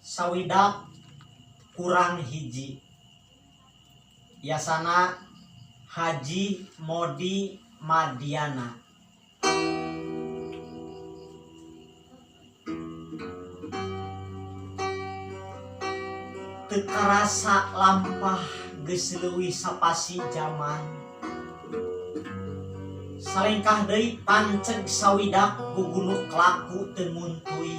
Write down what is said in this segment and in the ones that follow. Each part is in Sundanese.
sawidak kurang hiji. Yasana Haji Modi Madiana. Teu karasa lampah geus leuwih sapasi zaman. Salengkah deui panceg sawidak guguluk laku teu nguntuy.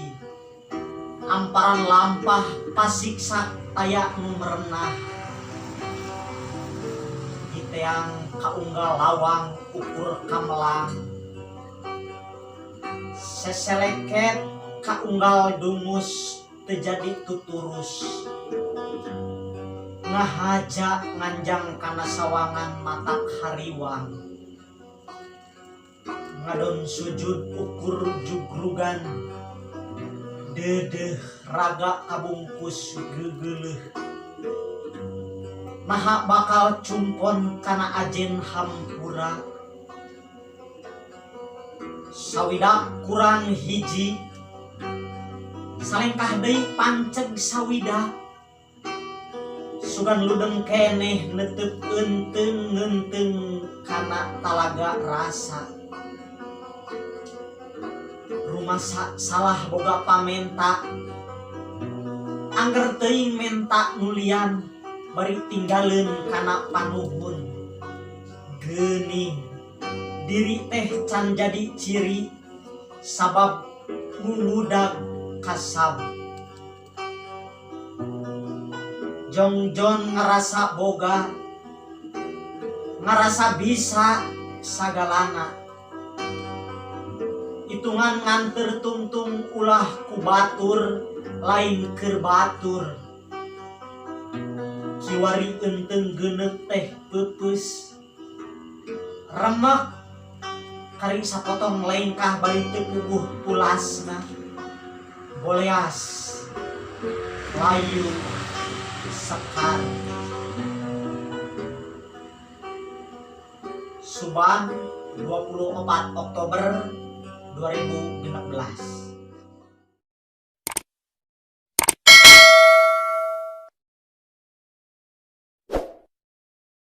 Amparan lampah pasiksa aya nu merenah. Diteang kaunggal lawang ukur kamelang. Seseleket kaunggal dungus teu jadi tuturus. Ngahaja nganjang kana sawangan matak hariwang. Ngadon sujud ukur jugrugan. Dedeh raga kabungkus gegeuleuh. Maha bakal cumpon kana ajen hampura. Sawidak kurang hiji. Salengkah deui panceg sawidak. Sugan ludeng keneh netep enteung-enteung kana talaga rasa. Rumasa salah boga pamenta. Angger teuing menta nulian bari tinggaleun kana panuhun. Geuning diri teh can jadi ciri sabab nguludag kasab. Jongjon ngerasa boga, ngerasa bisa sagalana. Hitungan nganter tungtung ulah ku batur, lain keur batur. Kiwari enteung geuneup teh peupeus. Remek kari sapotong lengkah bari teu puguh pulasna. Boleas layu sekar. Subang 24 Oktober 2016.